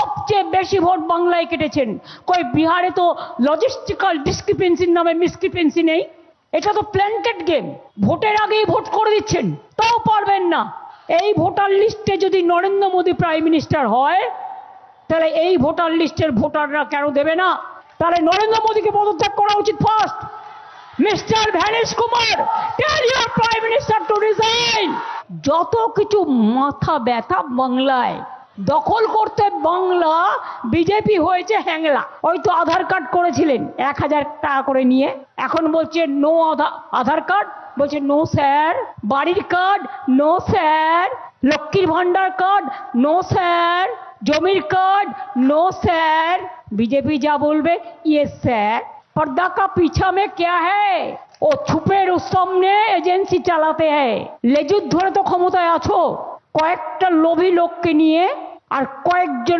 সবচেয়ে বেশি ভোট বাংলায় কেটেছেন। কই বিহারে তো লজিস্টিক্যাল ডিসক্রিপেন্সির নামে মিসক্রিপেন্সি নেই। এটা তো প্ল্যান্টেড গেম। ভোটের আগেই ভোট করে দিচ্ছেন, তাও পারবেন না। এই ভোটার লিস্টে যদি নরেন্দ্র মোদী প্রাইম মিনিস্টার হয়, তাহলে এই ভোটার লিস্টের ভোটাররা কেন দেবে না? তাহলে নরেন্দ্র মোদীকে পদত্যাগ করা উচিত first. Mister Vanesh Kumar, tell your prime minister to resign. যত কিছু মাথা ব্যথা বাংলায়, দখল করতে বাংলা বিজেপি হয়েছে হ্যাংলা। ওই তো আধার কার্ড করেছিলেন 1000 টাকা করে নিয়ে, এখন বলছে নো আধার কার্ড, বলছে নো স্যার। বাড়ির কার্ড নো স্যার। লক্ষ্মীর ভান্ডার কার্ড নো স্যার। জমির कार्ड नो सर। बीजेपी जा बोलबे यस सर। पर्दा का पीछा में क्या है? ও छुपे रुस्तम ने एजेंसी चालाते हैं। লেজুর ধরে তো ক্ষমতায় আছো, কয়েকটা লোভী লোককে নিয়ে আর কয়েকজন